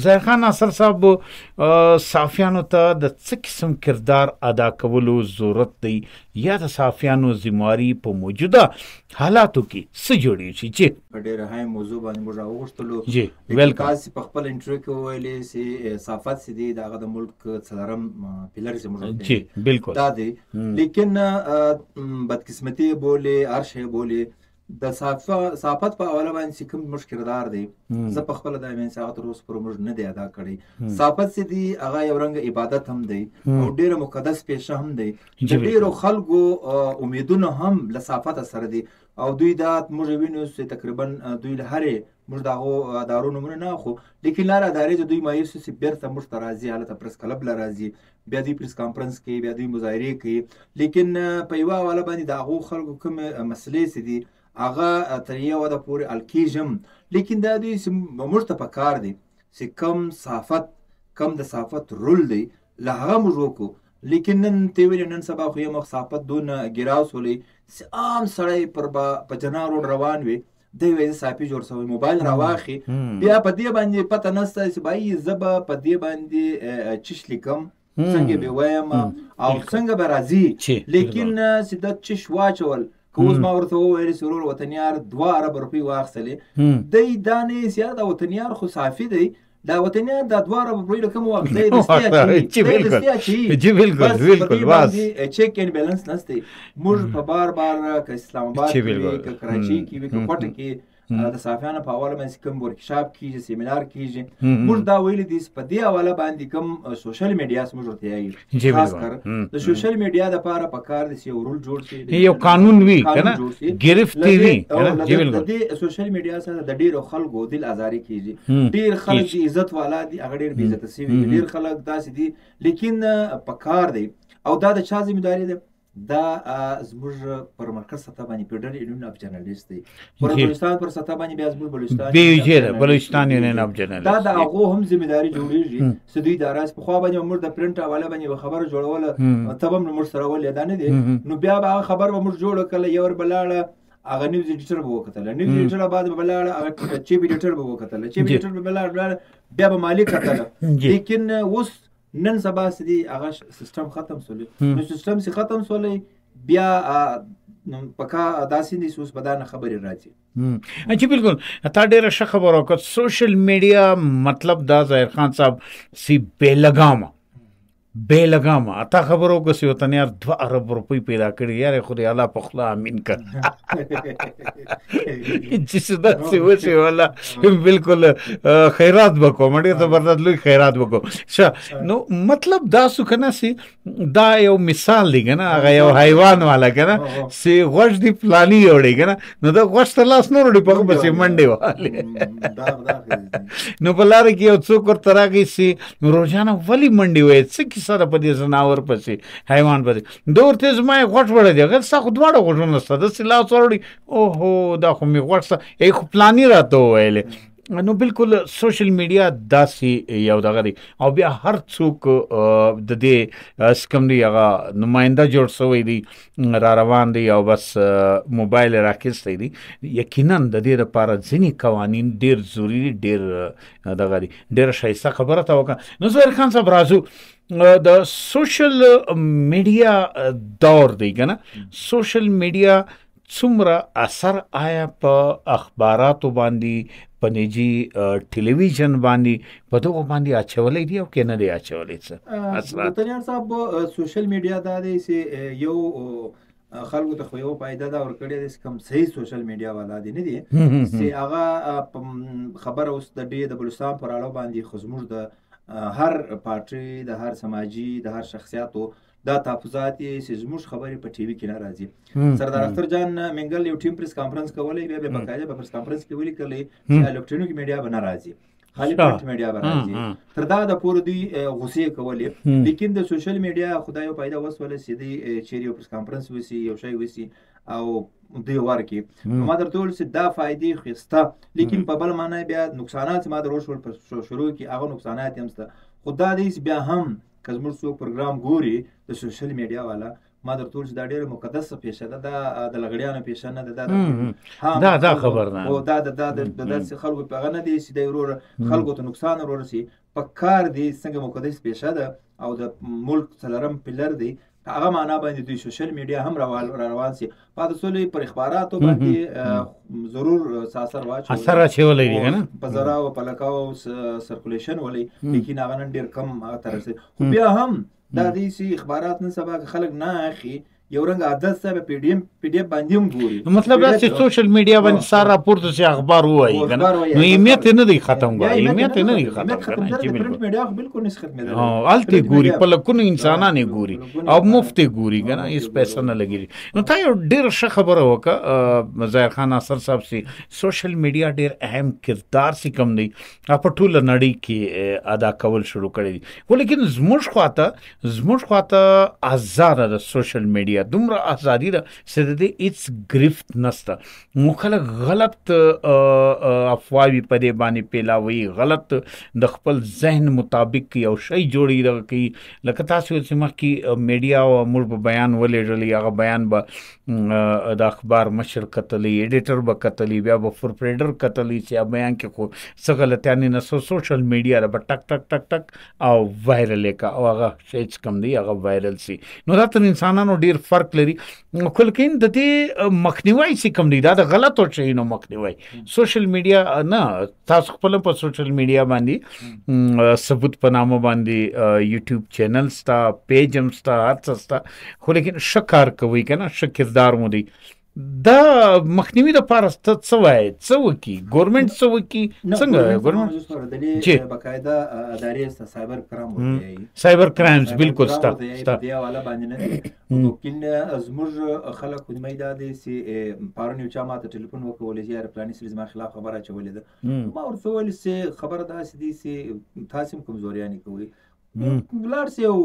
ظاهر خان ناصر صاحب صحافیانو ته د څه قسم کردار ادا کولو ضرورت دی یا د صحافیانو ذمہواري په موجوده حالاتو کې څه جوړیږي چې په ډېره اهم موضوع باندې موږ راوغوښتلو جی ویلکم تاسې په خپل انټرویو کې وویلې چې صحافت چې دی د هغه د ملک څلورم پیلر چې موږ جی بالکل دا دی لیکن بدقسمتي بولې هر شی بولې د صحافت په حواله باندې چې کوم موږ کردار دی زه په خپله دا وایم چې هغه تر اوسه پورې موږ نه دی ادا کړی صحافت چې دی هغه یو رنګه عبادت هم دی او ډېره مقدس پیشه هم دی د ډېرو خلکو امیدونه هم له صحافت سره دي او دوی دا موږ وینو چې تقریبا دوی له هرې موږ د هغو ادارو نومونه نه اخلو لیکن لاره ادارې چې دوی مایوس چې بیرته موږ ته راځي هلته پریس کلب له راځي بیا دوی پریس کانفرنس کوي بیا دوی مظاهرې کوي لیکن په یوه حواله باندې د هغو خلکو کومې مسلې چې دي هغه تر یو وده پورې حل کېږم لیکن دا دوی چې موږ ته پکار دی چې کم د صحافت رول دی له هغه موږ وکړو لیکن نن ته ویلې نن سبا خو یې مخ صحافت دونه ګیراو سولی چې عام سړی په جنا روډ روان وي دی وایي زه صحافي جوړ سوی موبایل راواخلي بیا په دې باندې پته نشته چې بایي زه به په دې باندې چش لیکم څنګه به وایم او څنګه به راځي لیکن چې دا چش واچول که اوس ما ورته وویل چې ورور وطنیار 2 ارب روپۍ واخیستلې دی دا نه سیاره دا وطنیار خو صحافي دی دا وطنیار دا 2 ارب روپۍ له کوم وخت دی دستي اچوي بس چیک اینډ بیلنس نشته موږ په بار که اسلام آباد کې که کراچي کې وي که کوټه کې د صحافیانو په حواله باندې کوم ورکشاپ کېږي سیمینار کېږي موږ دا ویلي دي په دې حواله باندې کوم سوشل میډیا موږ ورته یایو خاص کر د سوشل میډیا دپاره پکار دی چې یو رول جوړ شي یو قانون وي کنه ګرفتي وي د دې سوشل میډیا سره د ډېرو خلکو دل ازاري کېږي ډېر خلک چې عزت والا دي هغه ډېر بې عزته سوي دي ډېر خلک داسې دي لیکن پکار دی او دا د چا ذمهداري ده دا زموږ پر مرکز سطح باندې فیډرل یونین اف جرنالیست دی پر بلوچستان پر سطح باندې بیا زموږ بلوچستان یونین اف جرنالیست دا د هغو هم ذمهداري جوړېږي چې دوی د راز پخوا باندې موږ د پرنټ حواله باندې یوه خبره جوړوله ته به هم موږ سره ولې دا نه دی نو بیا به هغه خبر به موږ جوړه کړله یو ور به لاړه هغه نیوز ایډیټر به وکتله نیوز ایډیټر بعد به لاړه هغه چیف ایډیټر به وکتله چیف ایډیټر به لاړه بیا به مالک کتله لیکن اوس نن سبا چې دی هغه سیستم ختم سولی نو سیستم چې ختم سولی بیا پکا داسې دي اوس به دا نه خبرې راځي جی بالکل تا ډېره ښه خبره وکړه سوشل میډیا مطلب دا ظاهر خان صاحب سی بې لګامه اته خبرو وکړه چې وطنیار 2 ارب روپۍ پیدا کړي یار خدای الله په خوله امین کړ چې داسې وشي والله بالکل خیرات به کوم ډېر زبردست لوی خیرات به کوم ښه نو مطلب دا سو که نه چې دا یو مثال دی که نه هغه یو حیوان والا که نه چې غوښ دی پلاني یوړی که نه نو دا غوښ ته لاس نه وړي په هغه پسې منډې والې نو په لاره کې یو څوک ورته راغی چې روزانه ولې منډې وایي څه سره په دې زناور پسې حیوان پسې ده ورته زما یې غوښ وړی دی هغه ستا خو دواړه غوښونه شته داسې لاس وروړي اوهو دا خو مې غوښ شته ای خو پلاني راته وویلې نو بالکل سوشل میډیا داسې یو دغه دی او بیا هر څوک د دې کوم دی هغه نماینده جوړ شوی دی را روان دی او بس موبایل یې راخیستی دی یقینا د دې دپاره ځینې قوانین ډېر ضروري ډېر دغه دی ډېره ښایسته خبره ته وکړه نو زهیر خان صاحب راځو د سوشل میډیا دور دی که نه سوشل میډیا څومره اثر آیا په اخباراتو باندې په نجي ټلویزیون باندې په دغو باندې اچولی دی او که نه دی اچولی څه اثرات وطنیار صاحب سوشل میډیا دا دی چې یو خلکو ته خو یو فایده دا ورکړې ده چې کوم صحیح سوشل میډیا والا دی نه دی چې هغه خبره اوس د ډې د بلوچستان پر اړه باندې خو زموږ د هر پارټۍ د هر سماجي د هر شخصیاتو دا تحفظات یې چې زموږ خبرې په ټي وي کې نه راځي سردار اختر جان منګل یو ټیم پریس کانفرنس کولی بیا به باقاعده په پریس کانفرنس کې ولیکلی چې الکترونیک میډیا به نه راځي خالی پرنټ میډیا به راځي تر دا د پورې دوی غوسې کولې لیکن د سوشل میډیا خدای یو پیدا وسوله چې دوی چیرې یو پریس کانفرنس وسي یو شی وسي او دوی ورکړي ما درته وویل چې دا فایدې خو شته لیکن په بل معنی بیا نقصانات ما در وشول په شروع کې هغه نقصانات هم شته خو دا دی چې بیا هم که زموږ څوک پروګرام ګوري د سوشل میډیا والا ما درته وویل چې دا ډېره مقدسه پیشه ده، دا د لغړیانو پیشه نه ده، دا خبر نه او دا د داسې خلکو په هغه نه دی چې دی وروره خلکو ته نقصان ورسي. په کار دی څنګه مقدس پیشه ده او د ملک څلورم پلر دی، هغه معنا باندې دوی سوشل میډیا هم روان سي. پاتې سولې پر اخباراتو باندې ضرور اثر واچولی دی کنه، په زرا او په لکاو سرکولیشن ولې، لیکن هغه نن ډېر کم تر رسي. خو بیا هم دا دې سي اخبارات نن سبا خلک نه اخی، یو رنګ عادت سره پی ډی اف باندې هم ګوري. مطلب دا چې سوشل میډیا باندې سارا راپورته سي اخبار وایي کنه، نو ایمیت نه دی ختم غواړي، ایمیت نه دی ختم کنه چې پرنٹ میډیا بالکل نس ختمه ده. الته ګوري په لکونو انسانانه ګوري او مفت ګوري کنه، هیڅ پیسې نه لګي. نو تا یو ډېر ښه خبره وکړه ظاهر خان ناصر صاحب سي، سوشل میډیا ډېر اهم کردار سي کم دی په ټوله نړۍ کې ادا کول شروع کړی دي. ولیکن زموږ خواته آزاد ده سوشل میډیا، دومره ازادي ده چې د دې هیڅ گرفت نشته. مو خلک غلط افواوی په دې باندې پیلاوي، غلط د خپل ذهن مطابق یو شی جوړي دغه کوي. لکه تاسو چې مخکې میډیا او موږ به بیان ولېږلی، هغه بیان به د اخبار مشر کتلی، ایډیټر به کتلی، بیا به پروپرایټر کتلی چې بیان کې خو څه غلطیانې نه، سوشل میډیا به ټک ټک ټک ټک او وایرل کا او هغه شی کم دی هغه وایرل سي. نو دا تر انسانانو ډیر فرق لري. کلکین د دې مخنیوي سي کم دی، دا د غلطو شیانو مخنیوي. سوشل میډیا نه، تاسو خپل په سوشل میډیا باندې ثبوت په نامه باندې یوټیوب چینل ستا، پیج هم ستا، هر څه ستا، خو لیکن شکار کوي کنه، شکردار مو دی. دا مخنیوي د پاره څه وایي، څه وکي ګورنمنت، څه وکي، څنګه ګورنمنت چې بقاعده ادارې ستا سایبر کرام وایي، سایبر کرایمز بالکل ستا دی والا باندې نه. لیکن زموږ خلک خو دې دا دي چې پارون یو چا ماته ټلیفون وکولې چې پلاني سړي زما خلاف خبره اچولې ده، ما ورته وویل چې خبره داسې دي چې تاسو هم کمزوریانې کوئ، ولاړ سي او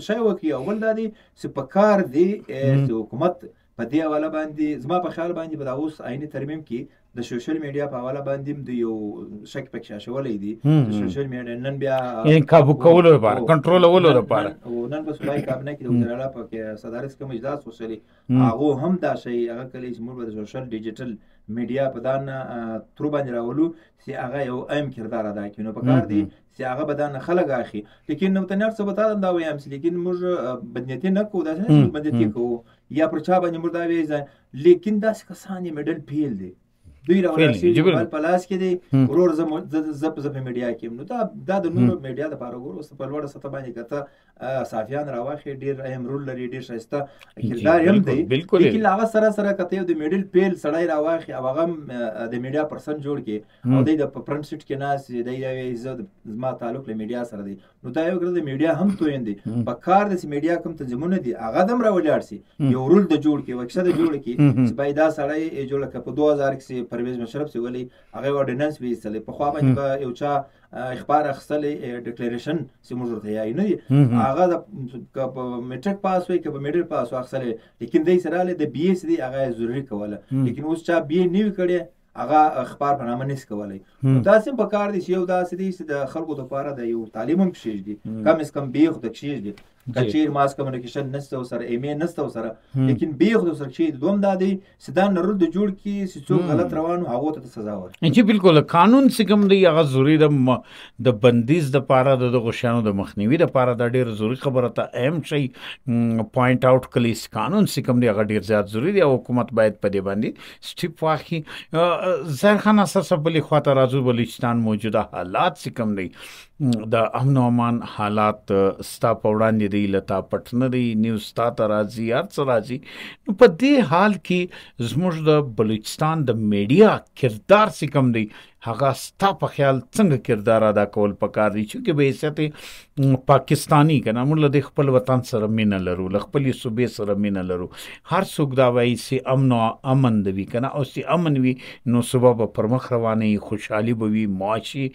شی وکړي. او بل دا دی چې په کار دی چې حکومت په دې حواله باندې، زما په خیال باندې به دا اوس عیني ترمیم کې د سوشل میډیا په حواله باندې د یو شک پکې شاشولې دي. د سوشل میډیا نن بیا یعنی کابو کولو لپاره، کنټرولولو لپاره، او نن په صوبایي کابینه کې د وزیر اعلی په صدارت کوم اجلاس وشولې، هغه هم دا شی هغه کلی چې موږ د سوشل ډیجیټل میډیا په دان تر باندې راولو چې هغه یو اهم کردار ادا کوي. نو په کار دی چې هغه بدن خلک اخی، لیکن نو تنر څه بتا دا وایم چې لیکن موږ بدنیتی نه کوو، دا نه بدنیتی کوو یا پر چا باندې موږ دا وایي، لیکن داسې کسان یې میډل فیل دي، دوی راوړل په لاس کې دی ورور زپ میډیا کې. نو دا د نورو میډیا د پاره ګور اوس په لوړ سطح باندې کته صافیان راوخي، ډیر اهم رول لري، ډیر ښایسته کردار هم دی. لیکن هغه سره کته د میډل پیل سړی راوخي او هغه د میډیا پرسن جوړ کې او د پرنټ سیټ کې ناس دی عزت زما تعلق له میډیا سره دی. نو دا یو ګر د میډیا هم تویندي په کار د میډیا کوم تنظیمونه دي هغه دم راولاړ سي، یو رول د جوړ کې وکړه د جوړ کې چې پیدا سړی جوړ کړ. په 2000 کې پرویز مشرف سی ولی هغه اورډیننس ویستلې، په خوا باندې به یو چا اخبار اخستلې ډیکلیریشن چې موږ ورته یای نه هغه د میټریک پاس وي که په میډل پاس واخستلې، لیکن دې سره له د بي اس دی هغه ضروري کوله. لیکن اوس چا بي نیو کړي هغه اخبار په نامه نس کولای. تاسو په کار دي چې یو داسې دي چې د خلکو لپاره د یو تعلیم هم کشیږي دي، کم از کم به خو د کشیږي دي، کچیر ماس کمیونیکیشن نشته سره، ایمه نشته سره، لیکن به خو سره چې دوم دادي سدا نرول د جوړ کی چې څوک غلط روانو هغه ته سزا ورکړي. چې بالکل قانون سکم دی هغه ضروری د بندیز د پاره د غشانو د مخنیوي د پاره د ډیر ضروری خبره ته اهم شي پوینټ اوټ کلی قانون سکم دی هغه ډیر زیات ضروری دی او حکومت باید په دې باندې سټیپ واخلي. ظاهر خان اساس بلی خاطر راځو بلوچستان موجوده حالات سکم دی د امن او امان حالات ستا په وړاندې دی، لتا پټنه دی، نیوز ستا ته راځي، هر څه راځي. نو په دې حال کې زموږ د بلوچستان د میډیا کردار څه کم دی، هغه ستا په خیال څنګه کردار ادا کول پکار دي؟ چې به حیثیت پاکستانی کنه موږ له خپل وطن سره مینه لرو، له خپل صوبې سره مینه لرو، هر څوک دا وایي چې امن او امن دی کنه، او چې امن وي نو صوبه به پر مخ روانه، خوشحالي به وي، معاشي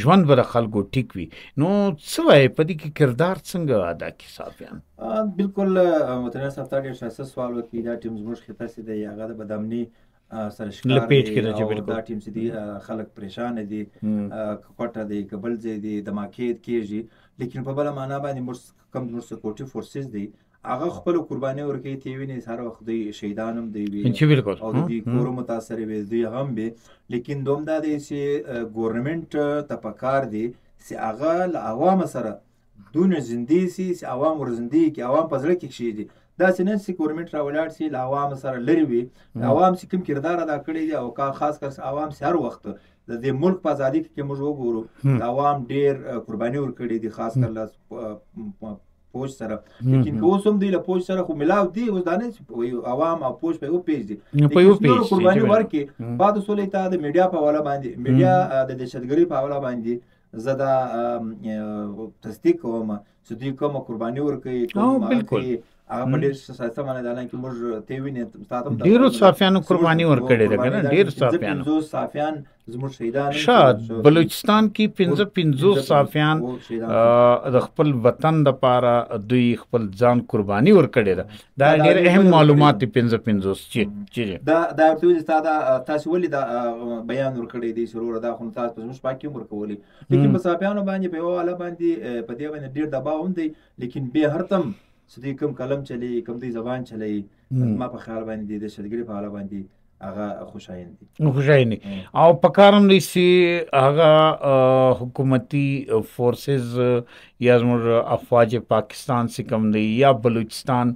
ژوند به خلکو ټیک وي. نو څه وایي په دې کې کردار څنګه ادا کی صافیان؟ بالکل متناسب صاحب ډېر ښه سوال وکړي. دا ټیم زموږ خطر سي دی هغه د بدامني سره ښکار لپیټ کړي چې بالکل دا ټیم سي دي خلک پریشان دي، کوټه دی کبل ځای دی دماکې کېږي، لیکن په بل معنا باندې موږ کم موږ سکیورټي فورسز دي هغه خپل قرباني ورکوي ته ویني هر وخت دوی شهیدان هم دی وي چې بالکل او د دې کور متاثر وي دوی هم وي لیکن دوم دا دی چې ګورنمنت ته پکار دی چې هغه له عوام سره دونه زندي سي چې عوام ور زندي کې عوام په زړه کې کښېږدي داسې نه چې ګورنمنت راولاړ سي له عوام سره لرې وي عوام چې کوم کردار ادا کړی دی او خاص کر عوام چې هر وخت د دې ملک په ازادي کې موږ وګورو عوام ډېر قرباني ورکړي دي خاص کر له فوج سره لیکن که اوس هم دوی له فوج سره خو ملاو دي اوس دا نه چې عوام او فوج په یو پیج دي لیکن قرباني ورکړي بعد سولې ته د میډیا په حواله باندې میډیا د دهشتګرۍ په حواله باندې زه دا تصدیق کوم چې دوی کومه قرباني ورکوي بالکل هغه په ډېر ښایسته باندې دا نه کې موږ ته وینې ډېرو صافیانو قرباني ورکړې ده کنه ډېر صافیانو 50 صافیان زموږ شهیدان شاد بلوچستان کې 50 صافیان د خپل وطن لپاره دوی خپل ځان قرباني ورکړې ده دا ډېر اهم معلومات دي 50 چې دا ورته ویل تاسو ولې دا بیان ورکړی دی شروع دا خو تاسو په زموږ پاکي ورکولې لیکن په صافیانو باندې په والا باندې په دې باندې ډېر دباو هم دی لیکن به هر تم چې کوم کلم چلی کوم دی زبان چلی ما په خیال باندې د شدګری په حاله باندې هغه خوشاین او پکارم دی سی هغه حکومتي فورسز یا زموږ افواج پاکستان سے کم دی یا بلوچستان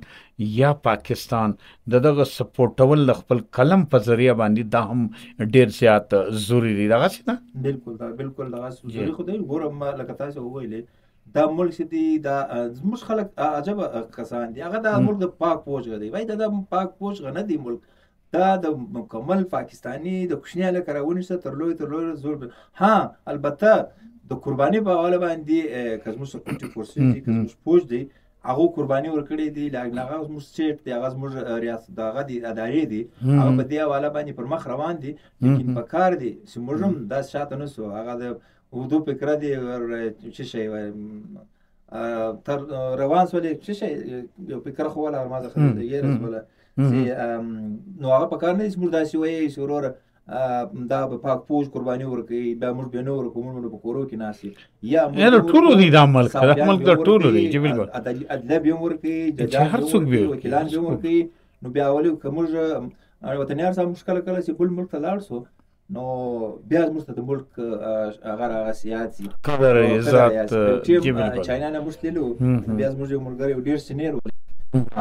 یا پاکستان دغه سپورټول خپل قلم په ذریعہ باندې دا هم ډیر زیات ضروری دی دغه څه بالکل دغه ضروری خو دی ګورم لکه تاسو وویلې دا ملک چې دی دا زموږ خلک عجب کسان دي هغه دا ملک د پاک فوج غدي وای دا پاک فوج غنه دی ملک دا د مکمل پاکستانی د کوشنیا لکه راونیسته تر لوی زور ها البته د قرباني په حواله باندې کزمو سکیورټي فورسز دي کزمو فوج دی هغه قرباني ورکړي دي هغه زموږ سټیټ دی هغه زموږ ریاست دغه دی ادارې دي هغه په دې حواله باندې پر مخ روان دي لیکن په کار دي چې موږ هم دا شاته نسو هغه د ودو فکر دی چې شي تر روان سولې چې شي یو فکر خو ولا ما ځخه دی یې رسوله نو هغه په کار نه اسمو داسي وایي شورور دا په پاک فوج قرباني ورکوي به موږ به نور کومو په کورو کې ناسي یا ټولو دي د ملک د ټولو دي چې بالکل ادله به ورکوي د هر څوک به وکیلان به ورکوي نو بیا ولې کومه وطنیار سره مشکل کله چې بل ملک ته لاړ سو نو بیا موږ ته د ملک هغه سیاسي قدر عزت چاینا نه مشتلو بیا موږ یو ملګری ډیر سینیر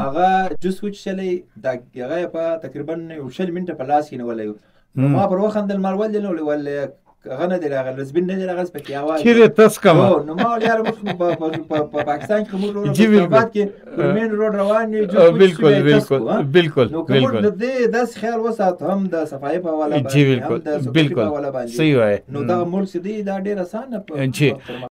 هغه جوس وچلې دا هغه په تقریبا 20 منټه په لاس کې نیولې ما پر وخت د مالول نه ولې غنه دی راغل زبین نه دی راغل سپکی आवाज چیرې تاسو کوم نو ما یار په پاکستان کې موږ روډ کې مین روډ روان دي بالکل نو کوم د داس خیال وسات هم د صفای په حواله باندې بالکل صحیح وای نو دا ملک دی دا ډیر اسانه